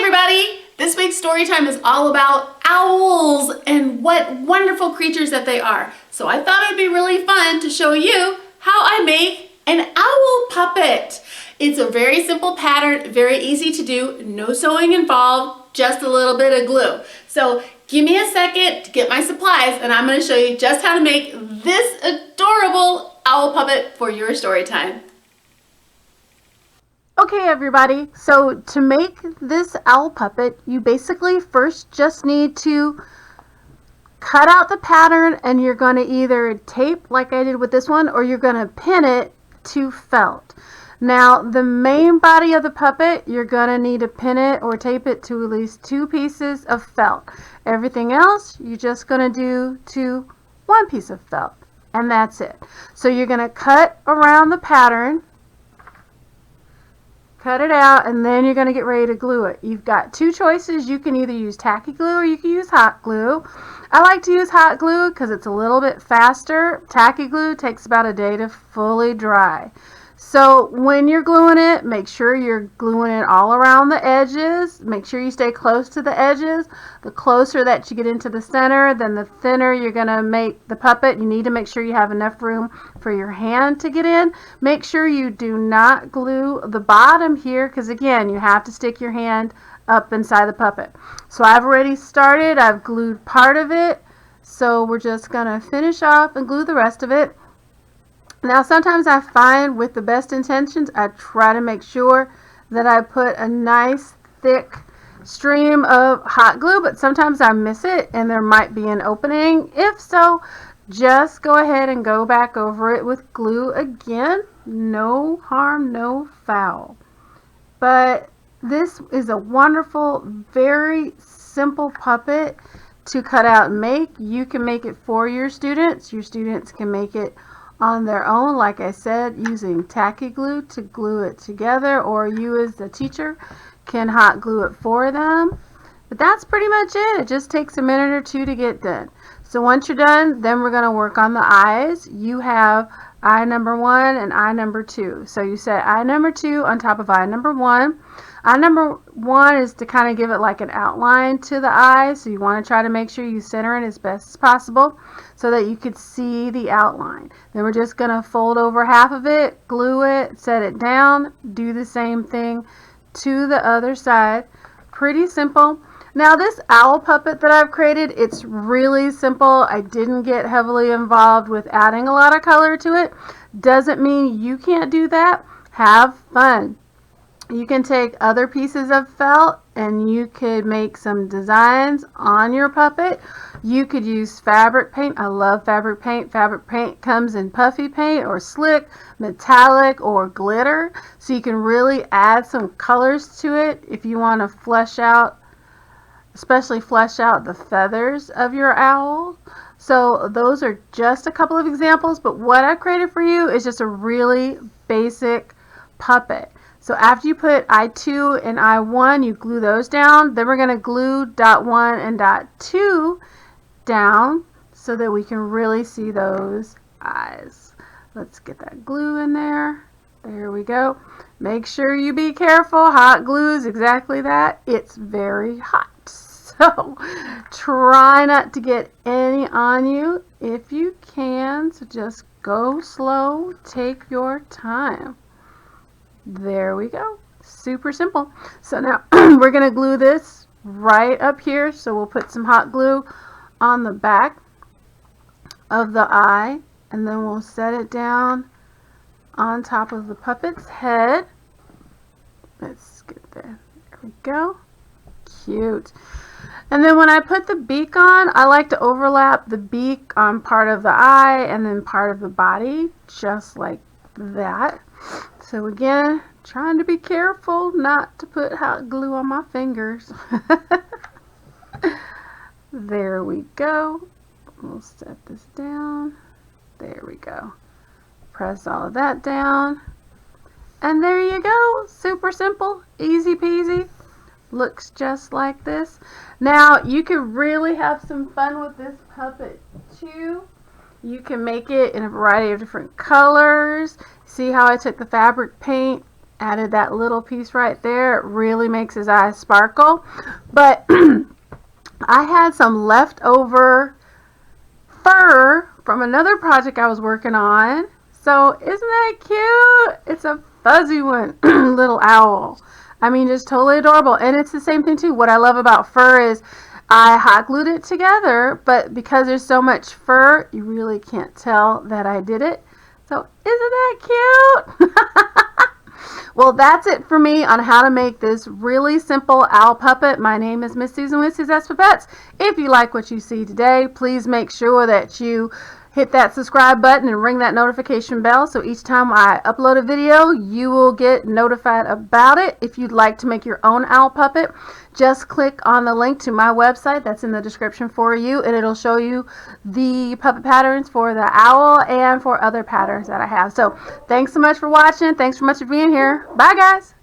everybody! This week's story time is all about owls and what wonderful creatures that they are. So I thought it'd be really fun to show you how I make an owl puppet. It's a very simple pattern, very easy to do, no sewing involved, just a little bit of glue. So give me a second to get my supplies and I'm going to show you just how to make this adorable owl puppet for your story time. Okay everybody, so to make this owl puppet, you basically first just need to cut out the pattern and you're going to either tape like I did with this one or you're going to pin it to felt. Now the main body of the puppet, you're going to need to pin it or tape it to at least 2 pieces of felt. Everything else you're just going to do to 1 piece of felt, and that's it. So you're going to cut around the pattern, cut it out, and then you're going to get ready to glue it. You've got 2 choices. You can either use tacky glue or you can use hot glue. I like to use hot glue because it's a little bit faster. Tacky glue takes about a day to fully dry. So when you're gluing it, make sure you're gluing it all around the edges. Make sure you stay close to the edges. The closer that you get into the center, then the thinner you're going to make the puppet. You need to make sure you have enough room for your hand to get in. Make sure you do not glue the bottom here because again, you have to stick your hand up inside the puppet. So I've already started. I've glued part of it. So we're just going to finish off and glue the rest of it. Now sometimes I find with the best intentions, I try to make sure that I put a nice thick stream of hot glue, but sometimes I miss it and there might be an opening. If so, just go ahead and go back over it with glue again. No harm, no foul. But this is a wonderful, very simple puppet to cut out and make. You can make it for your students. Your students can make it on their own, like I said, using tacky glue to glue it together, or you as the teacher can hot glue it for them. But that's pretty much it. It just takes a minute or 2 to get done. So once you're done, then we're going to work on the eyes. You have eye number 1 and eye number 2. So you set eye number 2 on top of eye number 1. Eye number 1 is to kind of give it like an outline to the eye. So you want to try to make sure you center it as best as possible so that you could see the outline. Then we're just going to fold over half of it, glue it, set it down, do the same thing to the other side. Pretty simple. Now this owl puppet that I've created, it's really simple. I didn't get heavily involved with adding a lot of color to it. Doesn't mean you can't do that. Have fun. You can take other pieces of felt and you could make some designs on your puppet. You could use fabric paint. I love fabric paint. Fabric paint comes in puffy paint or slick, metallic, or glitter. So you can really add some colors to it if you want to flesh out, especially flesh out the feathers of your owl. So those are just a couple of examples, but what I created for you is just a really basic puppet. So after you put eye 2 and eye 1, you glue those down. Then we're going to glue dot 1 and dot 2 down so that we can really see those eyes. Let's get that glue in there. There we go. Make sure you be careful. Hot glue is exactly that. It's very hot. So try not to get any on you if you can. So just go slow. Take your time. There we go. Super simple. So now we're going to glue this right up here. So we'll put some hot glue on the back of the eye and then we'll set it down on top of the puppet's head. Let's get there. There we go. Cute. And then when I put the beak on, I like to overlap the beak on part of the eye and then part of the body, just like that. So again, trying to be careful not to put hot glue on my fingers. There we go. We'll set this down. There we go. Press all of that down. And there you go. Super simple, easy peasy. Looks just like this. Now you can really have some fun with this puppet too. You can make it in a variety of different colors. See how I took the fabric paint Added that little piece right there. It really makes his eyes sparkle. But I had some leftover fur from another project I was working on. So isn't that cute? It's a fuzzy one, little owl. I mean, just totally adorable. And it's the same thing too. What I love about fur is I hot glued it together, but because there's so much fur, you really can't tell that I did it. So isn't that cute? Well, that's it for me on how to make this really simple owl puppet. My name is Miss Susan with Suzette Puppets. If you like what you see today, please make sure that you hit that subscribe button and ring that notification bell so each time I upload a video, you will get notified about it. If you'd like to make your own owl puppet, just click on the link to my website that's in the description for you, and it'll show you the puppet patterns for the owl and for other patterns that I have. So thanks so much for watching. Thanks so much for being here. Bye, guys.